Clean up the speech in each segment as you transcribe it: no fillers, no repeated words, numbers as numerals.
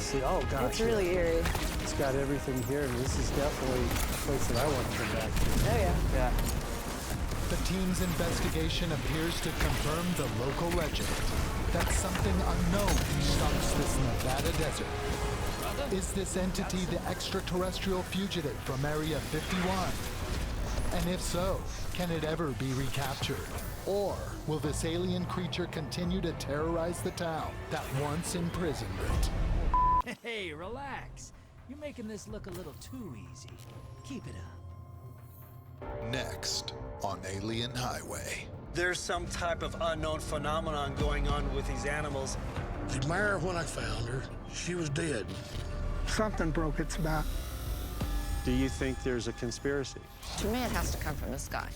see. Oh, gosh. It's really eerie. It's got everything here, and this is definitely a place that I want to come back to. Oh, yeah. Yeah. The team's investigation appears to confirm the local legend that something unknown stalks this Nevada desert. Is this entity the extraterrestrial fugitive from Area 51? And if so, can it ever be recaptured? Or will this alien creature continue to terrorize the town that once imprisoned it? Hey, relax. You're making this look a little too easy. Keep it up. Next on Alien Highway. There's some type of unknown phenomenon going on with these animals. The mare, when I found her, she was dead. Something broke its back. Do you think there's a conspiracy? To me, it has to come from the sky.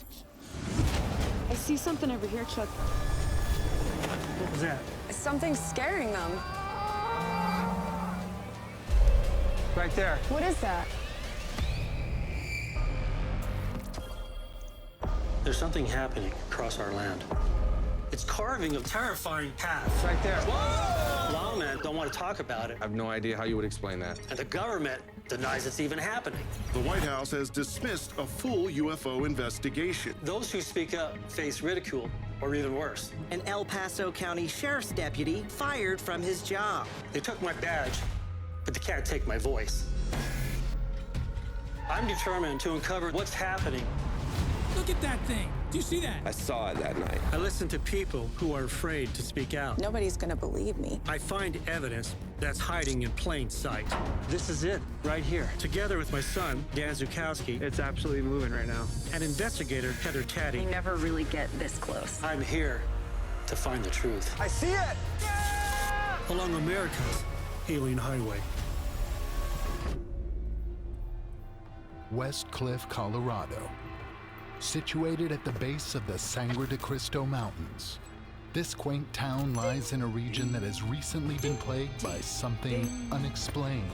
I see something over here, Chuck. What was that? Something's scaring them. Right there. What is that? There's something happening across our land. It's carving a terrifying path. Right there. Whoa! Lawmen don't want to talk about it, I have no idea how you would explain that. and the government denies it's even happening. The White House has dismissed a full UFO investigation. Those who speak up face ridicule, or even worse. An El Paso County Sheriff's deputy fired from his job. They took my badge, but they can't take my voice. I'm determined to uncover what's happening. Look at that thing. Do you see that? I saw it that night. I listen to people who are afraid to speak out. Nobody's gonna believe me. I find evidence that's hiding in plain sight. This is it, right here. Together with my son, Dan Zukowski, It's absolutely moving right now. and investigator Heather We Taddy, never really get this close. I'm here to find the truth. I see it! Along America's Alien Highway. West Cliff, Colorado. Situated at the base of the Sangre de Cristo Mountains, this quaint town lies in a region that has recently been plagued by something unexplained.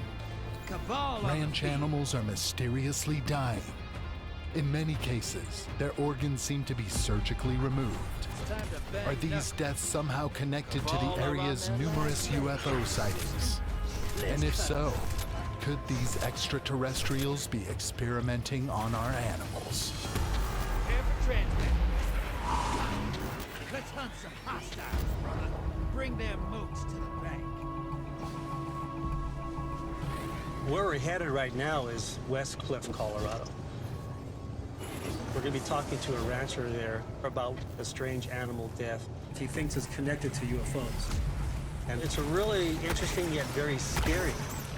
Ranch animals are mysteriously dying. In many cases, their organs seem to be surgically removed. Are these deaths somehow connected to the area's numerous UFO sightings? And if so, could these extraterrestrials be experimenting on our animals? Let's hunt some hostiles, brother. Bring their mooks to the bank. Where we're headed right now is West Cliff, Colorado. We're going to be talking to a rancher there about a strange animal death he thinks is connected to UFOs. And it's a really interesting yet very scary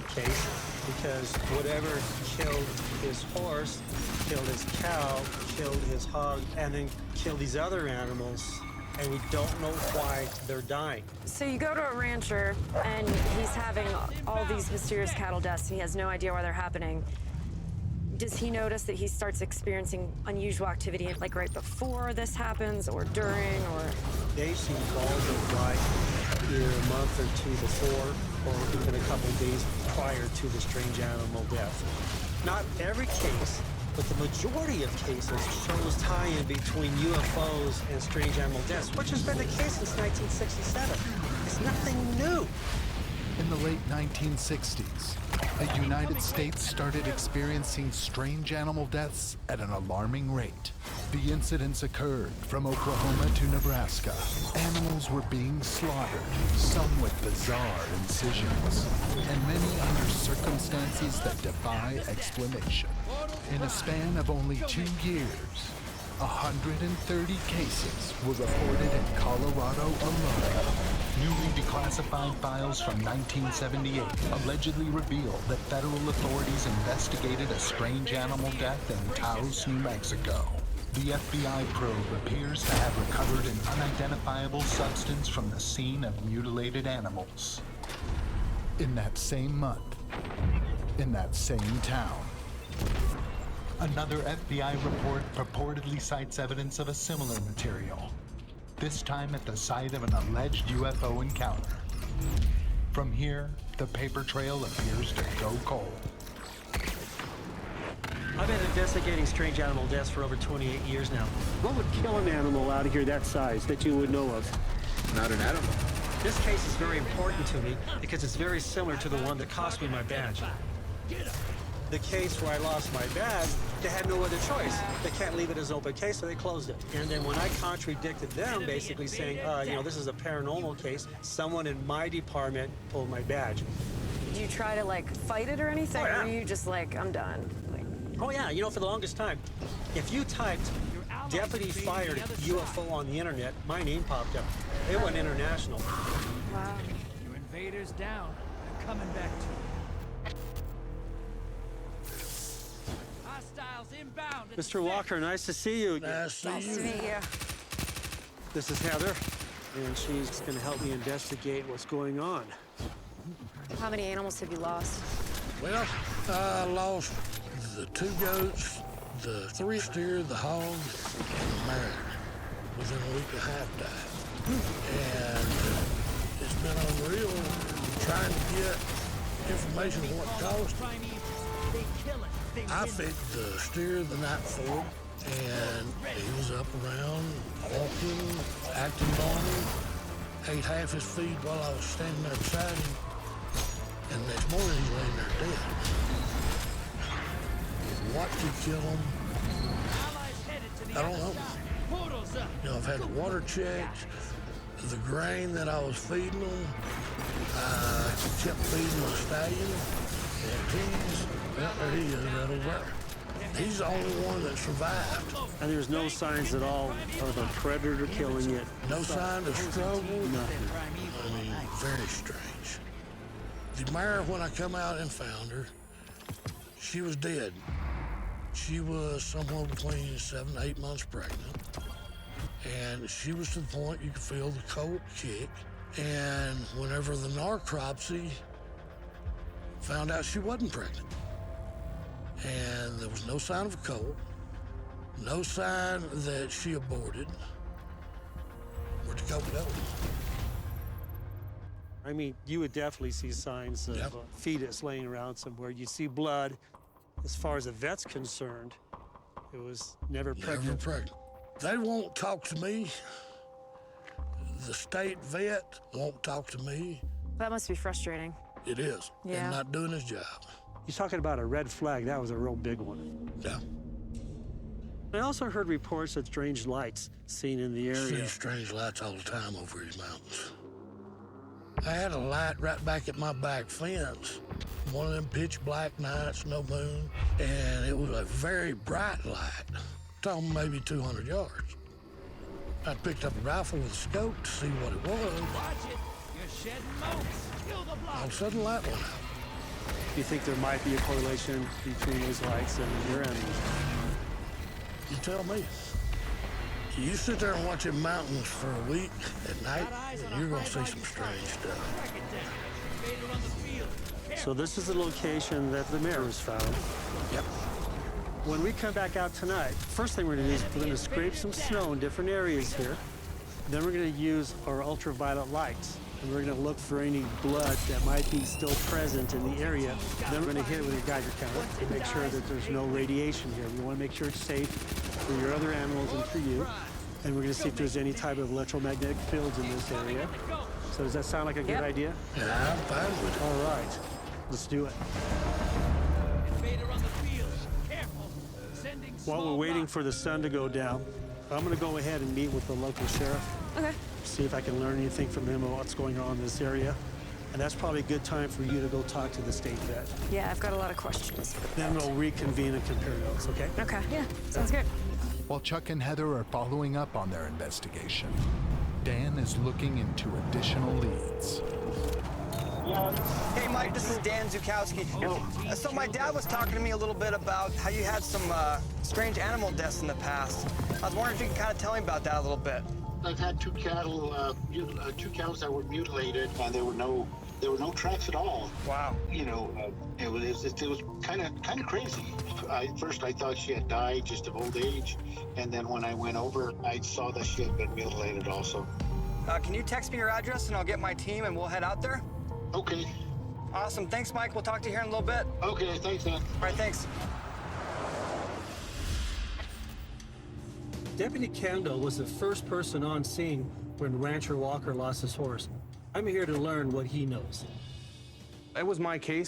case because whatever killed his horse, killed his cow, killed his hog, and then killed these other animals, and we don't know why they're dying. So you go to a rancher, and he's having all these mysterious cattle deaths, and he has no idea why they're happening. Does he notice that he starts experiencing unusual activity, like right before this happens, or during, or? They seem all to die either a month or two before, or even a couple days prior to the strange animal death. Not every case, but the majority of cases shows tie-in between UFOs and strange animal deaths, which has been the case since 1967. It's nothing new. In the late 1960s, the United States started experiencing strange animal deaths at an alarming rate. The incidents occurred from Oklahoma to Nebraska. Animals were being slaughtered, some with bizarre incisions, and many under circumstances that defy explanation. In a span of only 2 years, 130 cases were reported in Colorado alone. Newly declassified files from 1978 allegedly revealed that federal authorities investigated a strange animal death in Taos, New Mexico. The FBI probe appears to have recovered an unidentifiable substance from the scene of mutilated animals. In that same month, in that same town, another FBI report purportedly cites evidence of a similar material, this time at the site of an alleged UFO encounter. From here, the paper trail appears to go cold. I've been investigating strange animal deaths for over 28 years now. What would kill an animal out of here that size that you would know of? Not an animal. This case is very important to me because it's very similar to the one that cost me my badge. The case where I lost my badge, they had no other choice. They can't leave it as open case, so they closed it. And then when I contradicted them, basically saying, this is a paranormal case, someone in my department pulled my badge. Did you try to, like, fight it or anything? Oh, yeah. Or were you just like, I'm done? Like, Oh, yeah, for the longest time, if you typed deputy fired UFO on the internet, my name popped up. It went international. wow. Your invaders down. They're coming back to you. Hostiles inbound. at the Mr. Walker, nice to see you. Nice to Nice see to you. meet you. This is Heather, and she's going to help me investigate what's going on. How many animals have you lost? Well, I lost the 2 goats, the 3 steer, the hog, and the mare within a week and a half died. And it's been unreal trying to get information on what caused it. They kill it. They I win. fed the steer the night before, and he was up around, walking, acting normal, ate half his feed while I was standing there beside him, and the next morning he's laying there dead. What could kill him? Allies headed to the I don't other know. side. Portals up. You know, I've had the water checked, the grain that I was feeding them, I kept feeding the stallion, and he's, well, there he is, right over there. He's the only one that survived. And there's no signs at all of a predator killing it. No sign of struggle, Nothing. I mean, very strange. The mare, when I come out and found her, she was dead. She was somewhere between 7 and 8 months pregnant. And she was to the point you could feel the colt kick. And whenever the necropsy found out she wasn't pregnant. And there was no sign of a colt, no sign that she aborted. Where'd the colt go? I mean, you would definitely see signs of Yep. a fetus laying around somewhere. You see blood. As far as the vet's concerned, it was never Never pregnant. pregnant. They won't talk to me. The state vet won't talk to me. That must be frustrating. It is. Yeah. And not doing his job. You're talking about a red flag. That was a real big one. Yeah. I also heard reports of strange lights seen in the See area. strange lights all the time over these mountains. I had a light right back at my back fence. One of them pitch black nights, no moon, and it was a very bright light. Talking maybe 200 yards. I picked up a rifle with a scope to see what it was. Watch it. You're shedding motes. Kill the All block. of a sudden, the light went out. Do you think there might be a correlation between those lights and your animals? You tell me. You sit there and watch them mountains for a week at night, and you're gonna see some strange stuff. Track it down. Invader on the field. So this is the location that the mare was found. Yep. When we come back out tonight, first thing we're gonna do is we're gonna scrape some snow in different areas here. Then we're gonna use our ultraviolet lights. And we're gonna look for any blood that might be still present in the area. Then we're gonna hit it with a Geiger counter to make sure that there's no radiation here. We wanna make sure it's safe for your other animals and for you. And we're gonna see if there's any type of electromagnetic fields in this area. So does that sound like a good Yep. idea? Yeah, I'm fine with it. All right, let's do it. Invader on the field. Careful. Sending While we're small waiting rocks. for the sun to go down, I'm gonna go ahead and meet with the local sheriff. Okay. See if I can learn anything from him about what's going on in this area. And that's probably a good time for you to go talk to the state vet. Yeah, I've got a lot of questions. Then we'll reconvene and compare notes, okay? Okay. Yeah. Sounds good. While Chuck and Heather are following up on their investigation, Dan is looking into additional leads. Hey, Mike, this is Dan Zukowski. So my dad was talking to me a little bit about how you had some strange animal deaths in the past. I was wondering if you could kind of tell me about that a little bit. I've had two cattle that were mutilated, and there were no tracks at all. Wow. You know, it was kind of crazy. First I thought she had died just of old age, and then when I went over, I saw that she had been mutilated also. Can you text me your address and I'll get my team and we'll head out there? Okay. Awesome. Thanks, Mike. We'll talk to you here in a little bit. Okay. Thanks, man. All right. Thanks. Deputy Kendall was the first person on scene when Rancher Walker lost his horse. I'm here to learn what he knows. That was my case.